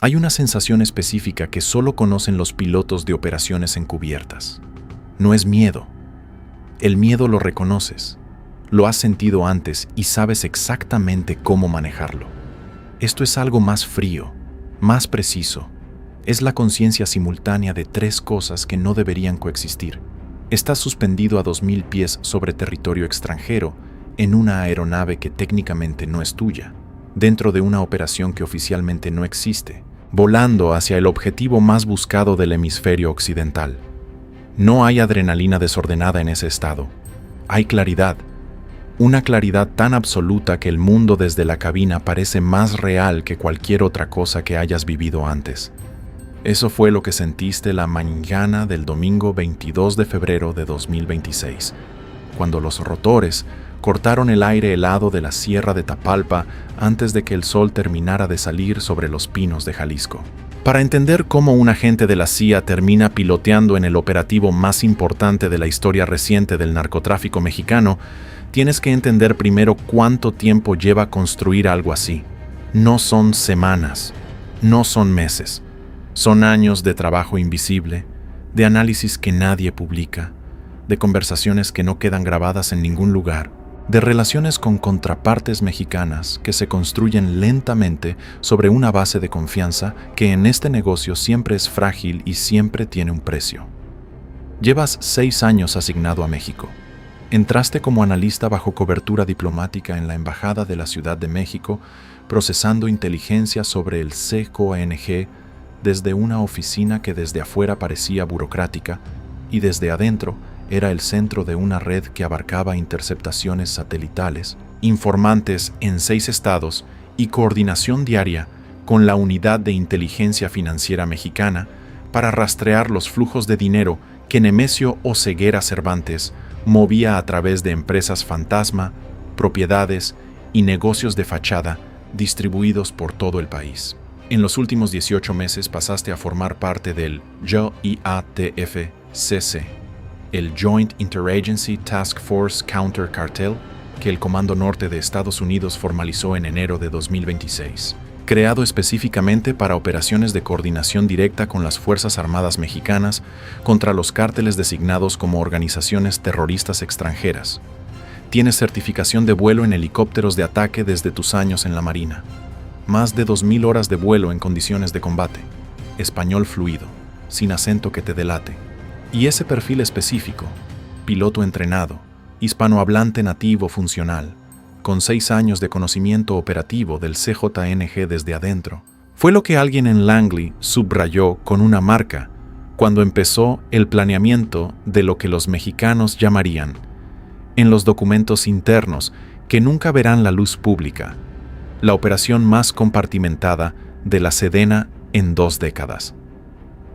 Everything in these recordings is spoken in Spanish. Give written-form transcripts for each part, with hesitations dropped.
Hay una sensación específica que solo conocen los pilotos de operaciones encubiertas. No es miedo. El miedo lo reconoces, lo has sentido antes y sabes exactamente cómo manejarlo. Esto es algo más frío, más preciso. Es la conciencia simultánea de tres cosas que no deberían coexistir. Estás suspendido a 2000 pies sobre territorio extranjero, en una aeronave que técnicamente no es tuya, dentro de una operación que oficialmente no existe, volando hacia el objetivo más buscado del hemisferio occidental. No hay adrenalina desordenada en ese estado. Hay claridad. Una claridad tan absoluta que el mundo desde la cabina parece más real que cualquier otra cosa que hayas vivido antes. Eso fue lo que sentiste la mañana del domingo 22 de febrero de 2026, cuando los rotores cortaron el aire helado de la Sierra de Tapalpa antes de que el sol terminara de salir sobre los pinos de Jalisco. Para entender cómo un agente de la CIA termina piloteando en el operativo más importante de la historia reciente del narcotráfico mexicano, tienes que entender primero cuánto tiempo lleva construir algo así. No son semanas, no son meses. Son años de trabajo invisible, de análisis que nadie publica, de conversaciones que no quedan grabadas en ningún lugar, de relaciones con contrapartes mexicanas que se construyen lentamente sobre una base de confianza que en este negocio siempre es frágil y siempre tiene un precio. Llevas 6 años asignado a México. Entraste como analista bajo cobertura diplomática en la Embajada de la Ciudad de México, procesando inteligencia sobre el CJNG desde una oficina que desde afuera parecía burocrática y desde adentro era el centro de una red que abarcaba interceptaciones satelitales, informantes en 6 estados y coordinación diaria con la Unidad de Inteligencia Financiera Mexicana para rastrear los flujos de dinero que Nemesio Oseguera Cervantes movía a través de empresas fantasma, propiedades y negocios de fachada distribuidos por todo el país. En los últimos 18 meses pasaste a formar parte del JIATF-CC, el Joint Interagency Task Force Counter Cartel, que el Comando Norte de Estados Unidos formalizó en enero de 2026, creado específicamente para operaciones de coordinación directa con las Fuerzas Armadas mexicanas contra los cárteles designados como organizaciones terroristas extranjeras. Tienes certificación de vuelo en helicópteros de ataque desde tus años en la Marina. Más de 2000 horas de vuelo en condiciones de combate. Español fluido, sin acento que te delate. Y ese perfil específico, piloto entrenado, hispanohablante nativo funcional, con 6 años de conocimiento operativo del CJNG desde adentro, fue lo que alguien en Langley subrayó con una marca cuando empezó el planeamiento de lo que los mexicanos llamarían, en los documentos internos que nunca verán la luz pública, la operación más compartimentada de la Sedena en 2 décadas.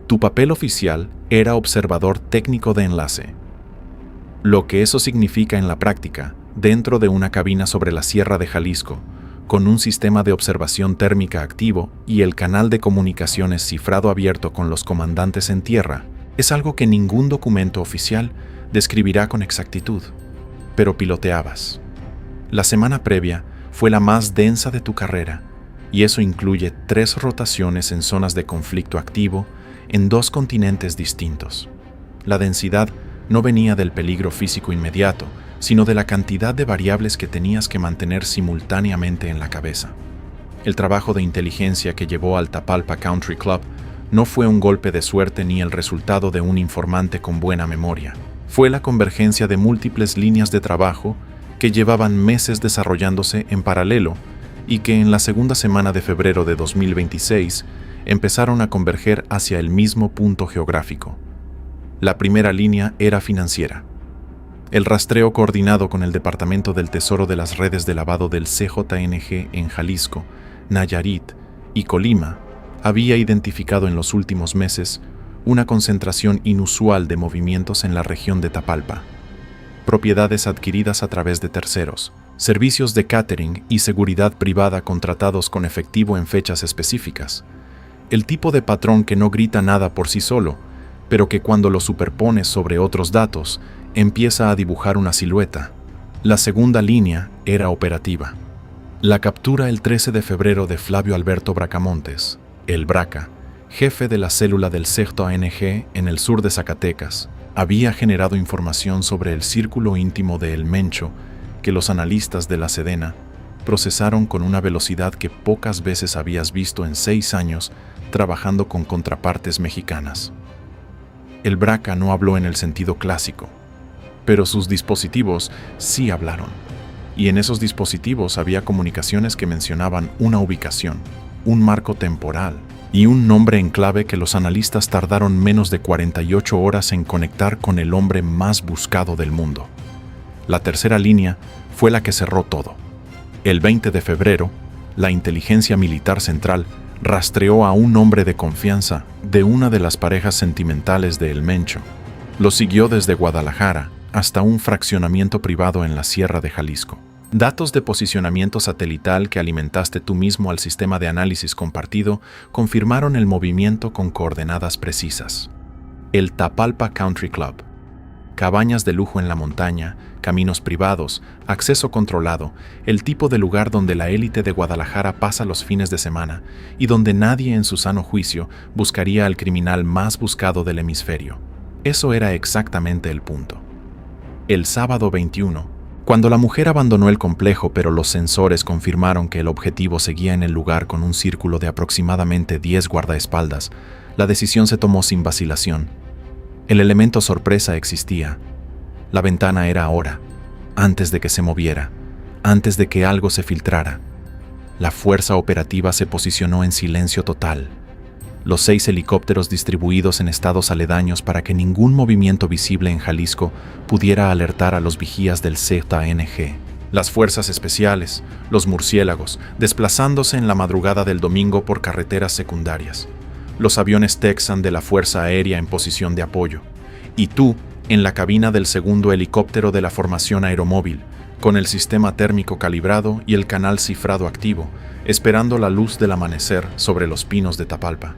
Tu papel oficial era observador técnico de enlace. Lo que eso significa en la práctica, dentro de una cabina sobre la Sierra de Jalisco, con un sistema de observación térmica activo y el canal de comunicaciones cifrado abierto con los comandantes en tierra, es algo que ningún documento oficial describirá con exactitud. Pero piloteabas. La semana previa fue la más densa de tu carrera, y eso incluye 3 rotaciones en zonas de conflicto activo en 2 continentes distintos. La densidad no venía del peligro físico inmediato, sino de la cantidad de variables que tenías que mantener simultáneamente en la cabeza. El trabajo de inteligencia que llevó al Tapalpa Country Club no fue un golpe de suerte ni el resultado de un informante con buena memoria. Fue la convergencia de múltiples líneas de trabajo que llevaban meses desarrollándose en paralelo y que en la segunda semana de febrero de 2026 empezaron a converger hacia el mismo punto geográfico. La primera línea era financiera. El rastreo coordinado con el Departamento del Tesoro de las redes de lavado del CJNG en Jalisco, Nayarit y Colima había identificado en los últimos meses una concentración inusual de movimientos en la región de Tapalpa. Propiedades adquiridas a través de terceros, servicios de catering y seguridad privada contratados con efectivo en fechas específicas. El tipo de patrón que no grita nada por sí solo, pero que cuando lo superpones sobre otros datos, empieza a dibujar una silueta. La segunda línea era operativa. La captura el 13 de febrero de Flavio Alberto Bracamontes, El Braca, jefe de la célula del CERTA-ANG en el sur de Zacatecas, había generado información sobre el círculo íntimo de El Mencho que los analistas de la Sedena procesaron con una velocidad que pocas veces habías visto en 6 años trabajando con contrapartes mexicanas. El Braca no habló en el sentido clásico, pero sus dispositivos sí hablaron. Y en esos dispositivos había comunicaciones que mencionaban una ubicación, un marco temporal y un nombre en clave que los analistas tardaron menos de 48 horas en conectar con el hombre más buscado del mundo. La tercera línea fue la que cerró todo. El 20 de febrero, la inteligencia militar central rastreó a un hombre de confianza de una de las parejas sentimentales de El Mencho. Lo siguió desde Guadalajara hasta un fraccionamiento privado en la Sierra de Jalisco. Datos de posicionamiento satelital que alimentaste tú mismo al sistema de análisis compartido confirmaron el movimiento con coordenadas precisas. El Tapalpa Country Club. Cabañas de lujo en la montaña, caminos privados, acceso controlado, el tipo de lugar donde la élite de Guadalajara pasa los fines de semana y donde nadie en su sano juicio buscaría al criminal más buscado del hemisferio. Eso era exactamente el punto. El sábado 21, cuando la mujer abandonó el complejo pero los sensores confirmaron que el objetivo seguía en el lugar con un círculo de aproximadamente 10 guardaespaldas, la decisión se tomó sin vacilación. El elemento sorpresa existía. La ventana era ahora, antes de que se moviera, antes de que algo se filtrara. La fuerza operativa se posicionó en silencio total. Los 6 helicópteros distribuidos en estados aledaños para que ningún movimiento visible en Jalisco pudiera alertar a los vigías del CERTA-ANG. Las fuerzas especiales, los murciélagos, desplazándose en la madrugada del domingo por carreteras secundarias. Los aviones Texan de la Fuerza Aérea en posición de apoyo. Y tú, en la cabina del segundo helicóptero de la formación aeromóvil, con el sistema térmico calibrado y el canal cifrado activo, esperando la luz del amanecer sobre los pinos de Tapalpa.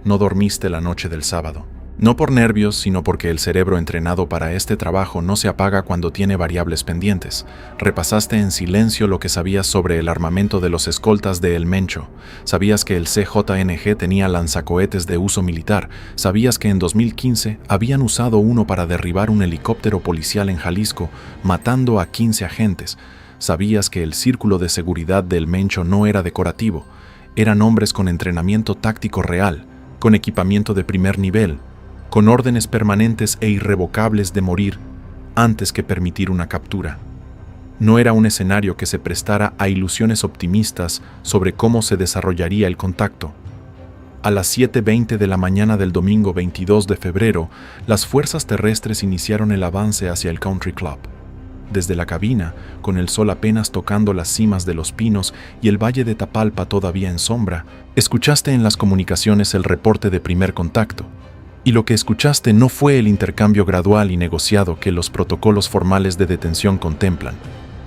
No dormiste la noche del sábado. No por nervios, sino porque el cerebro entrenado para este trabajo no se apaga cuando tiene variables pendientes. Repasaste en silencio lo que sabías sobre el armamento de los escoltas de El Mencho. Sabías que el CJNG tenía lanzacohetes de uso militar. Sabías que en 2015 habían usado uno para derribar un helicóptero policial en Jalisco, matando a 15 agentes. Sabías que el círculo de seguridad de El Mencho no era decorativo. Eran hombres con entrenamiento táctico real, con equipamiento de primer nivel, con órdenes permanentes e irrevocables de morir antes que permitir una captura. No era un escenario que se prestara a ilusiones optimistas sobre cómo se desarrollaría el contacto. A las 7:20 de la mañana del domingo 22 de febrero, las fuerzas terrestres iniciaron el avance hacia el Country Club. Desde la cabina, con el sol apenas tocando las cimas de los pinos y el valle de Tapalpa todavía en sombra, escuchaste en las comunicaciones el reporte de primer contacto. Y lo que escuchaste no fue el intercambio gradual y negociado que los protocolos formales de detención contemplan.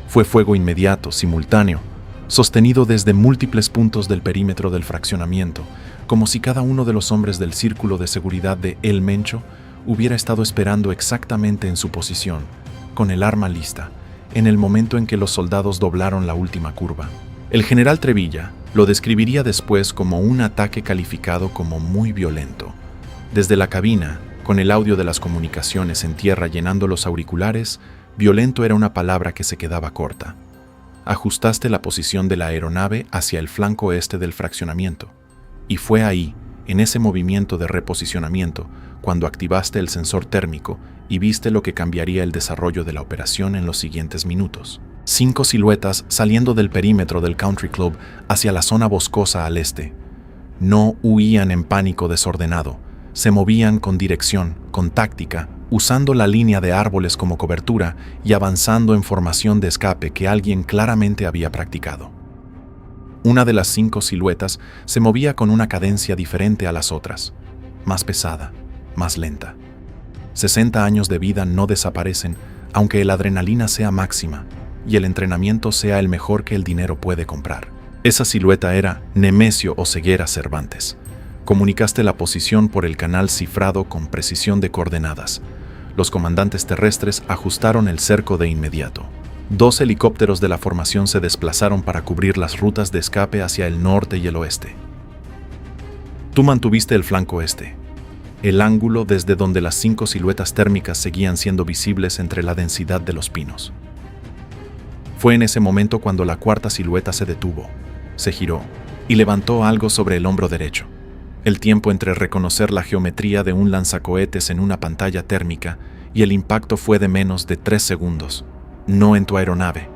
Fue fuego inmediato, simultáneo, sostenido desde múltiples puntos del perímetro del fraccionamiento, como si cada uno de los hombres del círculo de seguridad de El Mencho hubiera estado esperando exactamente en su posición, con el arma lista, en el momento en que los soldados doblaron la última curva. El general Trevilla lo describiría después como un ataque calificado como muy violento. Desde la cabina, con el audio de las comunicaciones en tierra llenando los auriculares, violento era una palabra que se quedaba corta. Ajustaste la posición de la aeronave hacia el flanco este del fraccionamiento, y fue ahí, en ese movimiento de reposicionamiento, cuando activaste el sensor térmico y viste lo que cambiaría el desarrollo de la operación en los siguientes minutos. 5 siluetas saliendo del perímetro del Country Club hacia la zona boscosa al este. No huían en pánico desordenado, se movían con dirección, con táctica, usando la línea de árboles como cobertura y avanzando en formación de escape que alguien claramente había practicado. Una de las 5 siluetas se movía con una cadencia diferente a las otras, más pesada, más lenta. 60 años de vida no desaparecen, aunque la adrenalina sea máxima y el entrenamiento sea el mejor que el dinero puede comprar. Esa silueta era Nemesio Oseguera Cervantes. Comunicaste la posición por el canal cifrado con precisión de coordenadas. Los comandantes terrestres ajustaron el cerco de inmediato. 2 helicópteros de la formación se desplazaron para cubrir las rutas de escape hacia el norte y el oeste. Tú mantuviste el flanco este, el ángulo desde donde las 5 siluetas térmicas seguían siendo visibles entre la densidad de los pinos. Fue en ese momento cuando la cuarta silueta se detuvo, se giró y levantó algo sobre el hombro derecho. El tiempo entre reconocer la geometría de un lanzacohetes en una pantalla térmica y el impacto fue de menos de 3 segundos. No en tu aeronave,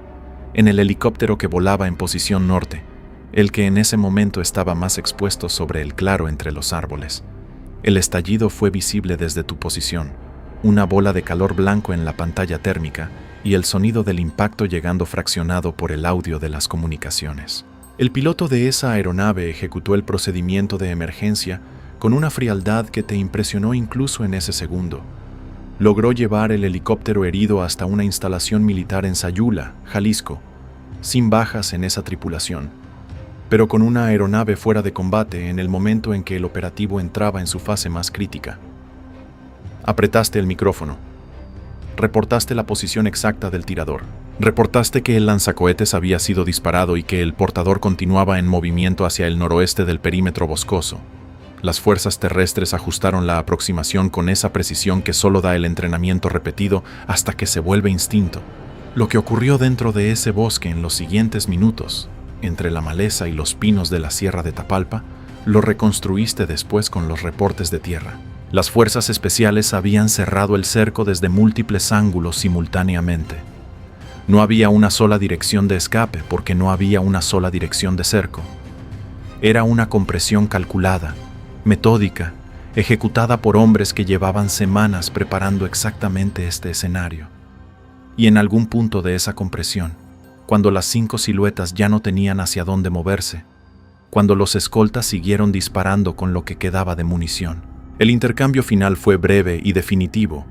en el helicóptero que volaba en posición norte, el que en ese momento estaba más expuesto sobre el claro entre los árboles. El estallido fue visible desde tu posición, una bola de calor blanco en la pantalla térmica y el sonido del impacto llegando fraccionado por el audio de las comunicaciones. El piloto de esa aeronave ejecutó el procedimiento de emergencia con una frialdad que te impresionó incluso en ese segundo. Logró llevar el helicóptero herido hasta una instalación militar en Sayula, Jalisco, sin bajas en esa tripulación, pero con una aeronave fuera de combate en el momento en que el operativo entraba en su fase más crítica. Apretaste el micrófono. Reportaste la posición exacta del tirador. Reportaste que el lanzacohetes había sido disparado y que el portador continuaba en movimiento hacia el noroeste del perímetro boscoso. Las fuerzas terrestres ajustaron la aproximación con esa precisión que solo da el entrenamiento repetido hasta que se vuelve instinto. Lo que ocurrió dentro de ese bosque en los siguientes minutos, entre la maleza y los pinos de la Sierra de Tapalpa, lo reconstruiste después con los reportes de tierra. Las fuerzas especiales habían cerrado el cerco desde múltiples ángulos simultáneamente. No había una sola dirección de escape porque no había una sola dirección de cerco. Era una compresión calculada, metódica, ejecutada por hombres que llevaban semanas preparando exactamente este escenario. Y en algún punto de esa compresión, cuando las 5 siluetas ya no tenían hacia dónde moverse, cuando los escoltas siguieron disparando con lo que quedaba de munición, el intercambio final fue breve y definitivo.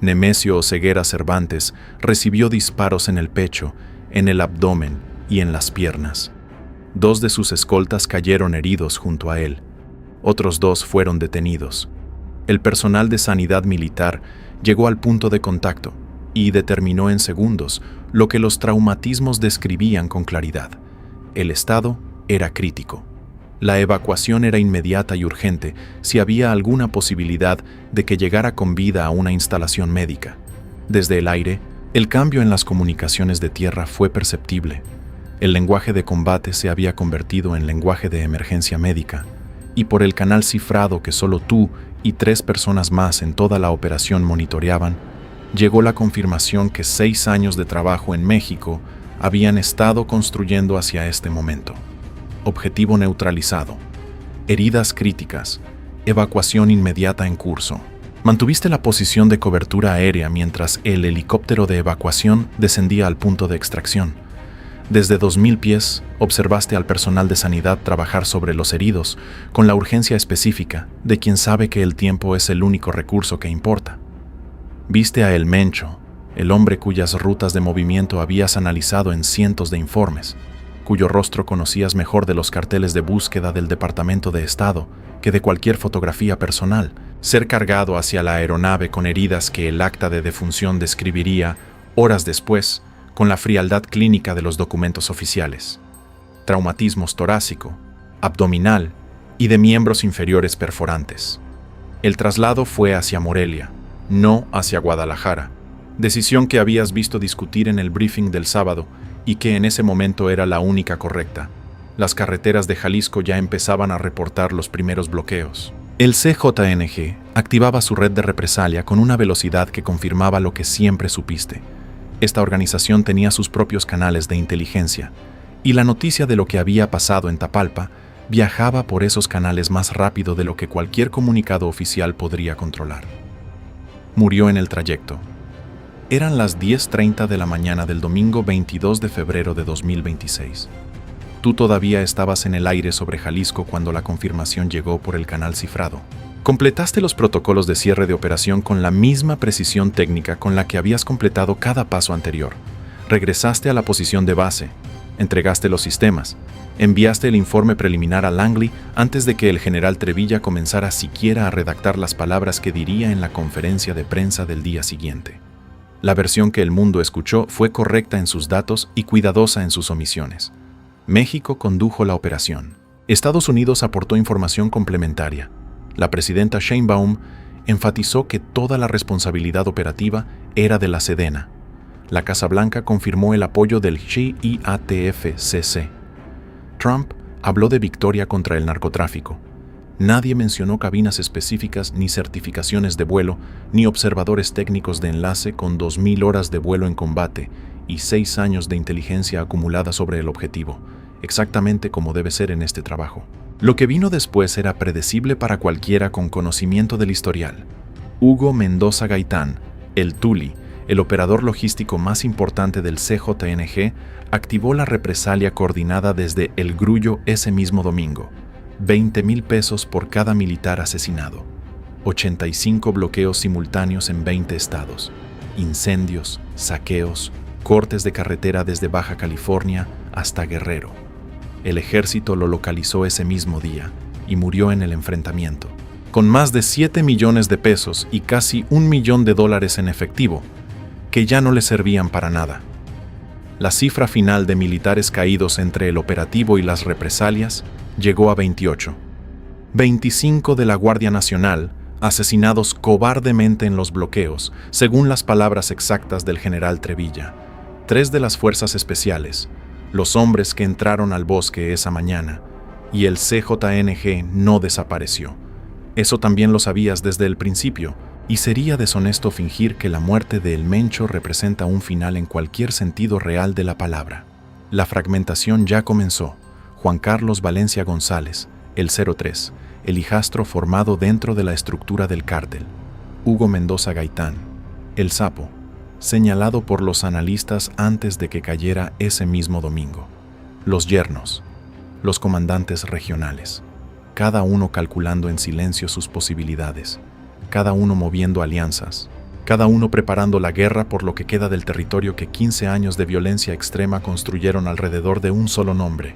Nemesio Oseguera Cervantes recibió disparos en el pecho, en el abdomen y en las piernas. 2 de sus escoltas cayeron heridos junto a él. Otros 2 fueron detenidos. El personal de sanidad militar llegó al punto de contacto y determinó en segundos lo que los traumatismos describían con claridad. El estado era crítico. La evacuación era inmediata y urgente si había alguna posibilidad de que llegara con vida a una instalación médica. Desde el aire, el cambio en las comunicaciones de tierra fue perceptible. El lenguaje de combate se había convertido en lenguaje de emergencia médica, y por el canal cifrado que solo tú y 3 personas más en toda la operación monitoreaban, llegó la confirmación que 6 años de trabajo en México habían estado construyendo hacia este momento. Objetivo neutralizado. Heridas críticas. Evacuación inmediata en curso. Mantuviste la posición de cobertura aérea mientras el helicóptero de evacuación descendía al punto de extracción. Desde 2000 pies, observaste al personal de sanidad trabajar sobre los heridos, con la urgencia específica de quien sabe que el tiempo es el único recurso que importa. Viste a El Mencho, el hombre cuyas rutas de movimiento habías analizado en cientos de informes, cuyo rostro conocías mejor de los carteles de búsqueda del Departamento de Estado que de cualquier fotografía personal, ser cargado hacia la aeronave con heridas que el acta de defunción describiría, horas después, con la frialdad clínica de los documentos oficiales. Traumatismos torácico, abdominal y de miembros inferiores perforantes. El traslado fue hacia Morelia, no hacia Guadalajara, decisión que habías visto discutir en el briefing del sábado y que en ese momento era la única correcta. Las carreteras de Jalisco ya empezaban a reportar los primeros bloqueos. El CJNG activaba su red de represalia con una velocidad que confirmaba lo que siempre supiste. Esta organización tenía sus propios canales de inteligencia, y la noticia de lo que había pasado en Tapalpa viajaba por esos canales más rápido de lo que cualquier comunicado oficial podría controlar. Murió en el trayecto. Eran las 10:30 de la mañana del domingo 22 de febrero de 2026. Tú todavía estabas en el aire sobre Jalisco cuando la confirmación llegó por el canal cifrado. Completaste los protocolos de cierre de operación con la misma precisión técnica con la que habías completado cada paso anterior. Regresaste a la posición de base, entregaste los sistemas, enviaste el informe preliminar a Langley antes de que el general Trevilla comenzara siquiera a redactar las palabras que diría en la conferencia de prensa del día siguiente. La versión que el mundo escuchó fue correcta en sus datos y cuidadosa en sus omisiones. México condujo la operación. Estados Unidos aportó información complementaria. La presidenta Sheinbaum enfatizó que toda la responsabilidad operativa era de la Sedena. La Casa Blanca confirmó el apoyo del GIATF-CC. Trump habló de victoria contra el narcotráfico. Nadie mencionó cabinas específicas, ni certificaciones de vuelo, ni observadores técnicos de enlace con 2.000 horas de vuelo en combate y 6 años de inteligencia acumulada sobre el objetivo, exactamente como debe ser en este trabajo. Lo que vino después era predecible para cualquiera con conocimiento del historial. Hugo Mendoza Gaitán, el Tuli, el operador logístico más importante del CJNG, activó la represalia coordinada desde El Grullo ese mismo domingo. 20,000 pesos por cada militar asesinado. 85 bloqueos simultáneos en 20 estados. Incendios, saqueos, cortes de carretera desde Baja California hasta Guerrero. El ejército lo localizó ese mismo día y murió en el enfrentamiento. Con más de 7 millones de pesos y casi $1 millón en efectivo, que ya no le servían para nada. La cifra final de militares caídos entre el operativo y las represalias llegó a 28. 25 de la Guardia Nacional, asesinados cobardemente en los bloqueos, según las palabras exactas del general Trevilla. 3 de las fuerzas especiales, los hombres que entraron al bosque esa mañana, y el CJNG no desapareció. Eso también lo sabías desde el principio, y sería deshonesto fingir que la muerte de El Mencho representa un final en cualquier sentido real de la palabra. La fragmentación ya comenzó. Juan Carlos Valencia González, el 03, el hijastro formado dentro de la estructura del cártel. Hugo Mendoza Gaitán, el Sapo, señalado por los analistas antes de que cayera ese mismo domingo. Los yernos, los comandantes regionales, cada uno calculando en silencio sus posibilidades, cada uno moviendo alianzas, cada uno preparando la guerra por lo que queda del territorio que 15 años de violencia extrema construyeron alrededor de un solo nombre.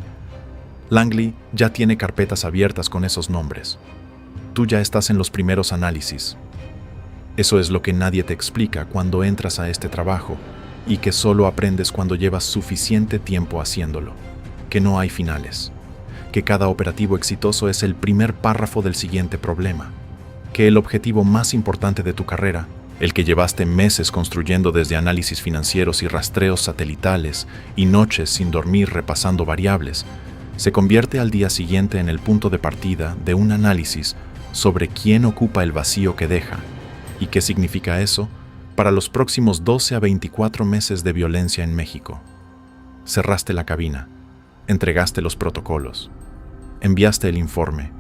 Langley ya tiene carpetas abiertas con esos nombres. Tú ya estás en los primeros análisis. Eso es lo que nadie te explica cuando entras a este trabajo y que solo aprendes cuando llevas suficiente tiempo haciéndolo. Que no hay finales. Que cada operativo exitoso es el primer párrafo del siguiente problema. Que el objetivo más importante de tu carrera, el que llevaste meses construyendo desde análisis financieros y rastreos satelitales y noches sin dormir repasando variables, se convierte al día siguiente en el punto de partida de un análisis sobre quién ocupa el vacío que deja y qué significa eso para los próximos 12 a 24 meses de violencia en México. Cerraste la cabina, entregaste los protocolos, enviaste el informe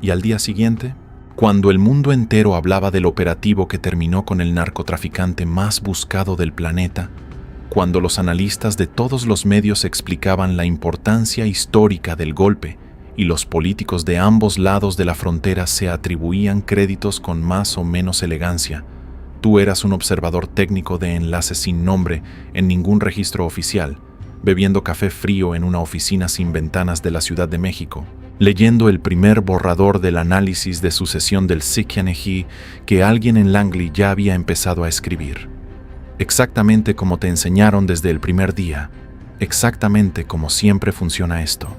y al día siguiente, cuando el mundo entero hablaba del operativo que terminó con el narcotraficante más buscado del planeta, cuando los analistas de todos los medios explicaban la importancia histórica del golpe y los políticos de ambos lados de la frontera se atribuían créditos con más o menos elegancia, tú eras un observador técnico de enlace sin nombre en ningún registro oficial, bebiendo café frío en una oficina sin ventanas de la Ciudad de México, leyendo el primer borrador del análisis de sucesión del CJNG que alguien en Langley ya había empezado a escribir. Exactamente como te enseñaron desde el primer día, exactamente como siempre funciona esto.